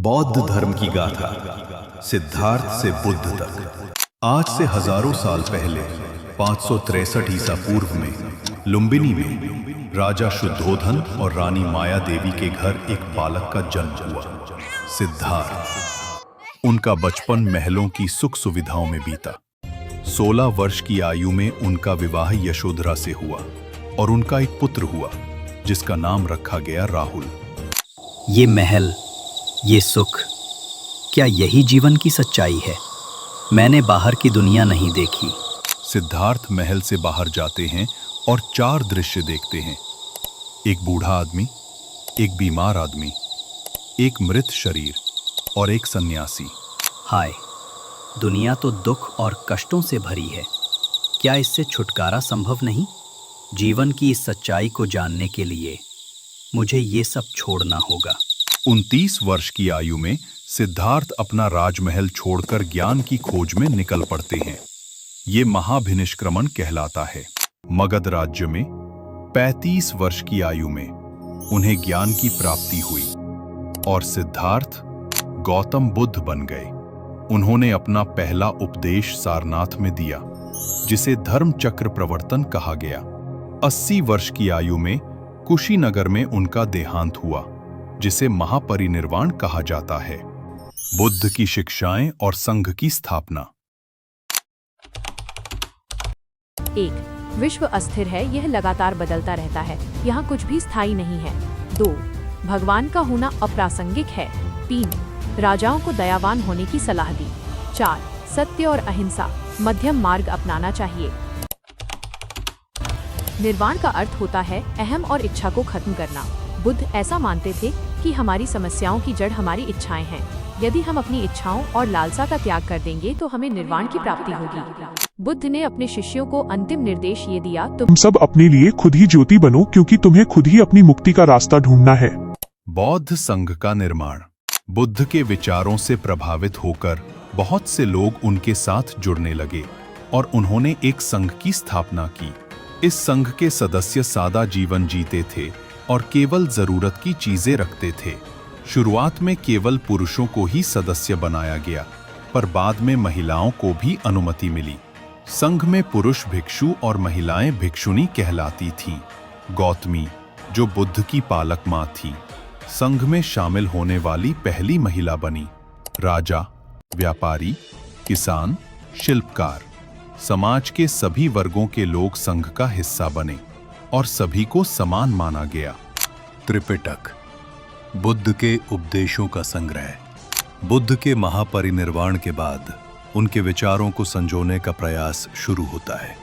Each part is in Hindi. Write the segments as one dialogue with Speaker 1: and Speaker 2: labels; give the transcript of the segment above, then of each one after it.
Speaker 1: बौद्ध धर्म की गाथा सिद्धार्थ से बुद्ध तक। आज से हजारों साल पहले 563 ईसा पूर्व में लुम्बिनी में राजा शुद्धोधन और रानी माया देवी के घर एक बालक का जन्म हुआ, सिद्धार्थ। उनका बचपन महलों की सुख सुविधाओं में बीता। 16 वर्ष की आयु में उनका विवाह यशोधरा से हुआ और उनका एक पुत्र हुआ जिसका नाम रखा गया राहुल।
Speaker 2: ये महल, ये सुख, क्या यही जीवन की सच्चाई है? मैंने बाहर की दुनिया नहीं देखी।
Speaker 1: सिद्धार्थ महल से बाहर जाते हैं और 4 दृश्य देखते हैं। एक बूढ़ा आदमी, एक बीमार आदमी, एक मृत शरीर और एक सन्यासी।
Speaker 2: हाय, दुनिया तो दुख और कष्टों से भरी है। क्या इससे छुटकारा संभव नहीं? जीवन की इस सच्चाई को जानने के लिए मुझे ये सब छोड़ना होगा।
Speaker 1: 29 वर्ष की आयु में सिद्धार्थ अपना राजमहल छोड़कर ज्ञान की खोज में निकल पड़ते हैं। ये महाभिनिष्क्रमण कहलाता है। मगध राज्य में 35 वर्ष की आयु में उन्हें ज्ञान की प्राप्ति हुई और सिद्धार्थ गौतम बुद्ध बन गए। उन्होंने अपना पहला उपदेश सारनाथ में दिया, जिसे धर्म चक्र प्रवर्तन कहा गया। 80 वर्ष की आयु में कुशीनगर में उनका देहांत हुआ, जिसे महापरिनिर्वाण कहा जाता है। बुद्ध की शिक्षाएं और संघ की स्थापना।
Speaker 3: 1. विश्व अस्थिर है, यह लगातार बदलता रहता है, यहाँ कुछ भी स्थायी नहीं है। 2. भगवान का होना अप्रासंगिक है। 3. राजाओं को दयावान होने की सलाह दी। 4. सत्य और अहिंसा, मध्यम मार्ग अपनाना चाहिए। निर्वाण का अर्थ होता है अहम और इच्छा को खत्म करना। बुद्ध ऐसा मानते थे कि हमारी समस्याओं की जड़ हमारी इच्छाएं हैं। यदि हम अपनी इच्छाओं और लालसा का त्याग कर देंगे तो हमें निर्वाण की प्राप्ति होगी। बुद्ध ने अपने शिष्यों को अंतिम निर्देश ये दिया,
Speaker 4: तुम सब अपने लिए खुद ही ज्योति बनो, क्योंकि तुम्हें खुद ही अपनी मुक्ति का रास्ता ढूंढना है।
Speaker 1: बौद्ध संघ का निर्माण। बुद्ध के विचारों से प्रभावित होकर बहुत से लोग उनके साथ जुड़ने लगे और उन्होंने एक संघ की स्थापना की। इस संघ के सदस्य सादा जीवन जीते थे और केवल जरूरत की चीजें रखते थे। शुरुआत में केवल पुरुषों को ही सदस्य बनाया गया, पर बाद में महिलाओं को भी अनुमति मिली। संघ में पुरुष भिक्षु और महिलाएं भिक्षुणी कहलाती थीं। गौतमी, जो बुद्ध की पालक मां थी, संघ में शामिल होने वाली पहली महिला बनी। राजा, व्यापारी, किसान, शिल्पकार, समाज के सभी वर्गों के लोग संघ का हिस्सा बने और सभी को समान माना गया। त्रिपिटक, बुद्ध के उपदेशों का संग्रह। बुद्ध के महापरिनिर्वाण के बाद उनके विचारों को संजोने का प्रयास शुरू होता है।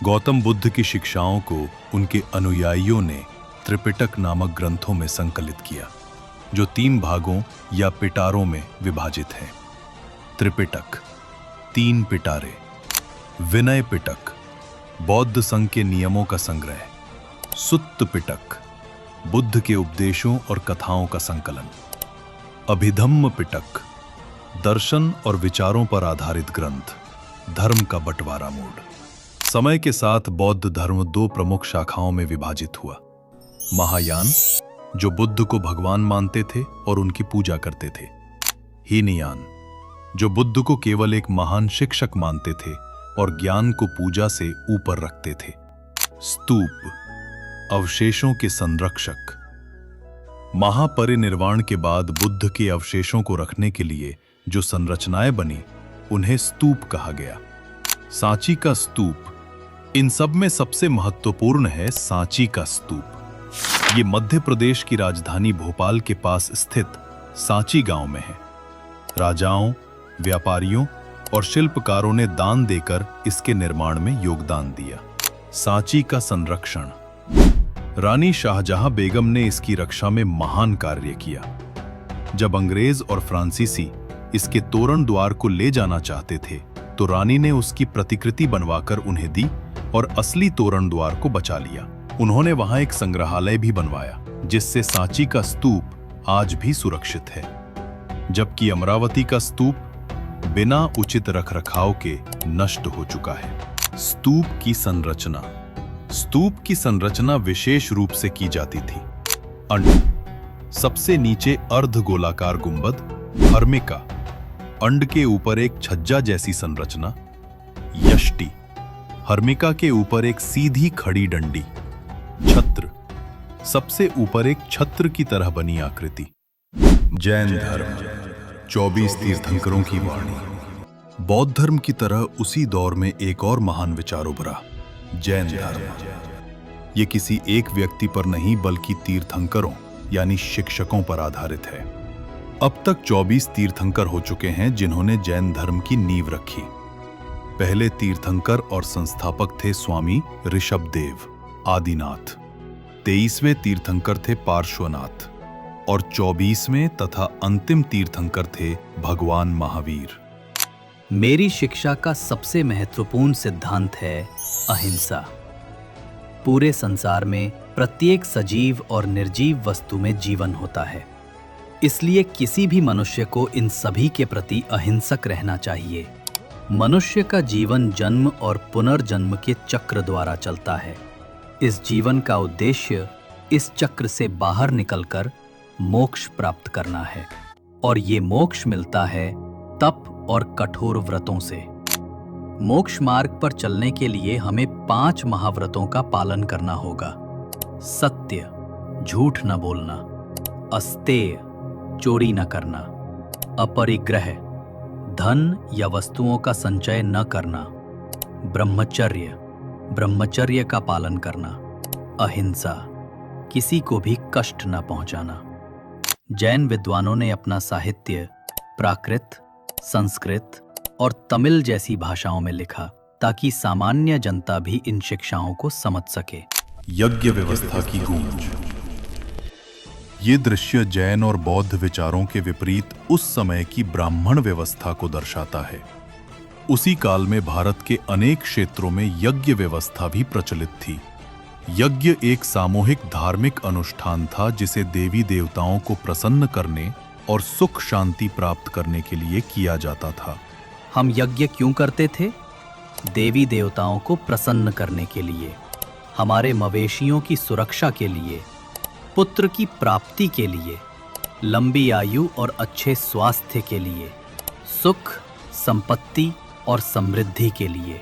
Speaker 1: गौतम बुद्ध की शिक्षाओं को उनके अनुयायियों ने त्रिपिटक नामक ग्रंथों में संकलित किया, जो 3 भागों या पिटारों में विभाजित हैं। त्रिपिटक, 3 पिटारे। विनय पिटक, बौद्ध संघ के नियमों का संग्रह। सुत्त पिटक, बुद्ध के उपदेशों और कथाओं का संकलन। अभिधम्म पिटक, दर्शन और विचारों पर आधारित ग्रंथ। धर्म का बंटवारा मोड। समय के साथ बौद्ध धर्म 2 प्रमुख शाखाओं में विभाजित हुआ। महायान, जो बुद्ध को भगवान मानते थे और उनकी पूजा करते थे। हीनयान, जो बुद्ध को केवल एक महान शिक्षक मानते थे और ज्ञान को पूजा से ऊपर रखते थे। स्तूप, अवशेषों के संरक्षक। महापरिनिर्वाण के बाद बुद्ध के अवशेषों को रखने के लिए जो संरचनाएं बनी, उन्हें स्तूप कहा गया। सांची का स्तूप, इन सब में सबसे महत्वपूर्ण है सांची का स्तूप। ये मध्य प्रदेश की राजधानी भोपाल के पास स्थित सांची गांव में है। राजाओं, व्यापारियों और शिल्पकारों ने दान देकर इसके निर्माण में योगदान दिया। सांची का संरक्षण। रानी शाहजहां बेगम ने इसकी रक्षा में महान कार्य किया। जब अंग्रेज और फ्रांसीसी इसके तोरण द्वार को ले जाना चाहते थे, तो रानी ने उसकी प्रतिकृति बनवाकर उन्हें दी और असली तोरण द्वार को बचा लिया। उन्होंने वहां एक संग्रहालय भी बनवाया, जिससे सांची का स्तूप आज भी सुरक्षित है। जबकि अमरावती का स्तूप बिना उचित रखरखाव के नष्ट हो चुका है। स्तूप की संरचना। स्तूप की संरचना विशेष रूप से की जाती थी। सबसे नीचे अर्धगोलाकार गुंबद हर्मिका, अंड के ऊपर एक छज्जा जैसी संरचना यष्टि, हर्मिका के ऊपर एक सीधी खड़ी डंडी छत्र, सबसे ऊपर एक छत्र की तरह बनी आकृति। जैन धर्म 24 तीर्थंकरों की वाणी। बौद्ध धर्म की तरह उसी दौर में एक और महान विचार उभरा, जैन धर्म। ये किसी एक व्यक्ति पर नहीं बल्कि तीर्थंकरों यानी शिक्षकों पर आधारित है। अब तक 24 तीर्थंकर हो चुके हैं जिन्होंने जैन धर्म की नींव रखी। पहले तीर्थंकर और संस्थापक थे स्वामी ऋषभदेव आदिनाथ, 23वें तीर्थंकर थे पार्श्वनाथ और 24वें तथा अंतिम तीर्थंकर थे भगवान महावीर।
Speaker 2: मेरी शिक्षा का सबसे महत्वपूर्ण सिद्धांत है अहिंसा। पूरे संसार में प्रत्येक सजीव और निर्जीव वस्तु में जीवन होता है, इसलिए किसी भी मनुष्य को इन सभी के प्रति अहिंसक रहना चाहिए। मनुष्य का जीवन जन्म और पुनर्जन्म के चक्र द्वारा चलता है। इस जीवन का उद्देश्य इस चक्र से बाहर निकलकर मोक्ष प्राप्त करना है, और ये मोक्ष मिलता है तप और कठोर व्रतों से। मोक्ष मार्ग पर चलने के लिए हमें 5 महाव्रतों का पालन करना होगा। सत्य, झूठ न बोलना, अस्तेय, चोरी न करना, अपरिग्रह, धन या वस्तुओं का संचय न करना, ब्रह्मचर्य, ब्रह्मचर्य का पालन करना, अहिंसा, किसी को भी कष्ट न पहुंचाना। जैन विद्वानों ने अपना साहित्य प्राकृत, संस्कृत और तमिल जैसी भाषाओं में लिखा ताकि सामान्य जनता भी इन शिक्षाओं को समझ सके।
Speaker 1: यज्ञ व्यवस्था की गूंज। ये दृश्य जैन और बौद्ध विचारों के विपरीत उस समय की ब्राह्मण व्यवस्था को दर्शाता है। उसी काल में भारत के अनेक क्षेत्रों में यज्ञ व्यवस्था भी प्रचलित थी। यज्ञ एक सामूहिक धार्मिक अनुष्ठान था जिसे देवी देवताओं को प्रसन्न करने और सुख शांति प्राप्त करने के लिए किया जाता था।
Speaker 2: हम यज्ञ क्यों करते थे? देवी देवताओं को प्रसन्न करने के लिए, हमारे मवेशियों की सुरक्षा के लिए, पुत्र की प्राप्ति के लिए, लंबी आयु और अच्छे स्वास्थ्य के लिए, सुख, संपत्ति और समृद्धि के लिए।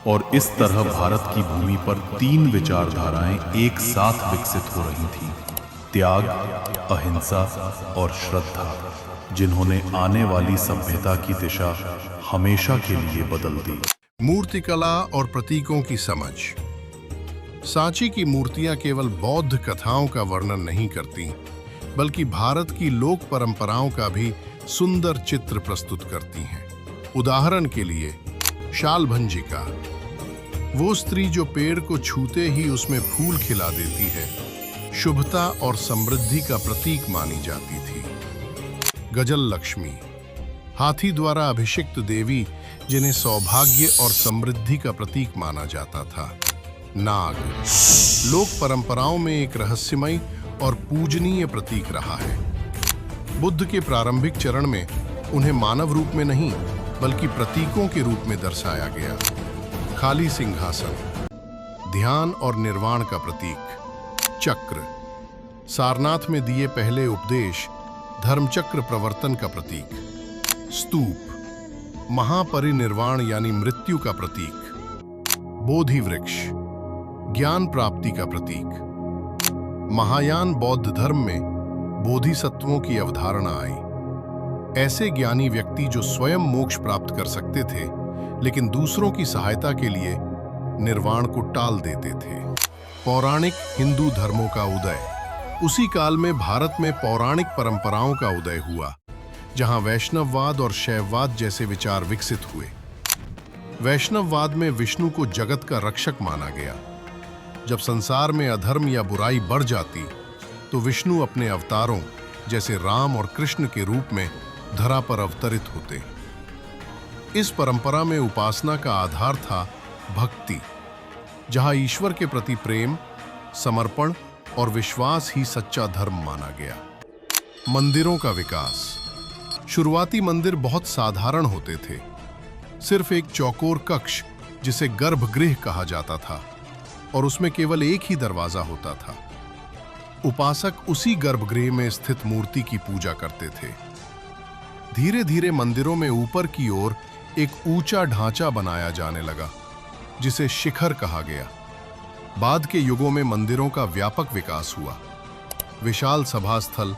Speaker 1: और इस तरह भारत की भूमि पर 3 विचारधाराएं एक साथ विकसित हो रही थीं, त्याग, अहिंसा और श्रद्धा, जिन्होंने आने वाली सभ्यता की दिशा हमेशा के लिए बदल दी।
Speaker 5: मूर्तिकला और प्रतीकों की समझ। सांची की मूर्तियां केवल बौद्ध कथाओं का वर्णन नहीं करती, बल्कि भारत की लोक परंपराओं का भी सुंदर चित्र प्रस्तुत करती हैं। उदाहरण के लिए शालभंजिका, वो स्त्री जो पेड़ को छूते ही उसमें फूल खिला देती है, शुभता और समृद्धि का प्रतीक मानी जाती थी। गजल लक्ष्मी, हाथी द्वारा अभिषिक्त देवी जिन्हें सौभाग्य और समृद्धि का प्रतीक माना जाता था। नाग, लोक परंपराओं में एक रहस्यमय और पूजनीय प्रतीक रहा है। बुद्ध के प्रारंभिक चरण में उन्हें मानव रूप में नहीं बल्कि प्रतीकों के रूप में दर्शाया गया। खाली सिंहासन, ध्यान और निर्वाण का प्रतीक। चक्र, सारनाथ में दिए पहले उपदेश, धर्मचक्र प्रवर्तन का प्रतीक। स्तूप, महापरिनिर्वाण यानी मृत्यु का प्रतीक। बोधि वृक्ष, ज्ञान प्राप्ति का प्रतीक। महायान बौद्ध धर्म में बोधिसत्वों की अवधारणा आई। ऐसे ज्ञानी व्यक्ति जो स्वयं मोक्ष प्राप्त कर सकते थे लेकिन दूसरों की सहायता के लिए निर्वाण को टाल देते थे। पौराणिक हिंदू धर्मों का उदय। उसी काल में भारत में पौराणिक परंपराओं का उदय हुआ, जहां वैष्णववाद और शैववाद जैसे विचार विकसित हुए। वैष्णववाद में विष्णु को जगत का रक्षक माना गया। जब संसार में अधर्म या बुराई बढ़ जाती तो विष्णु अपने अवतारों जैसे राम और कृष्ण के रूप में धरा पर अवतरित होते। इस परंपरा में उपासना का आधार था भक्ति, जहां ईश्वर के प्रति प्रेम, समर्पण और विश्वास ही सच्चा धर्म माना गया। मंदिरों का विकास। शुरुआती मंदिर बहुत साधारण होते थे, सिर्फ एक चौकोर कक्ष जिसे गर्भगृह कहा जाता था और उसमें केवल एक ही दरवाजा होता था। उपासक उसी गर्भगृह में स्थित मूर्ति की पूजा करते थे। धीरे धीरे मंदिरों में ऊपर की ओर एक ऊंचा ढांचा बनाया जाने लगा, जिसे शिखर कहा गया। बाद के युगों में मंदिरों का व्यापक विकास हुआ। विशाल सभास्थल,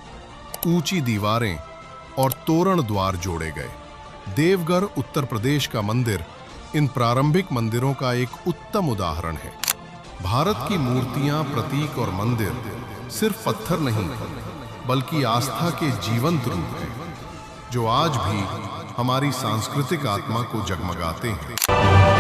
Speaker 5: ऊंची दीवारें और तोरण द्वार जोड़े गए। देवगढ़, उत्तर प्रदेश का मंदिर इन प्रारंभिक मंदिरों का एक उत्तम उदाहरण है। भारत की मूर्तियां, प्रतीक और मंदिर सिर्फ पत्थर नहीं, बल्कि आस्था के जीवंत रूप हैं, जो आज भी हमारी सांस्कृतिक आत्मा को जगमगाते हैं।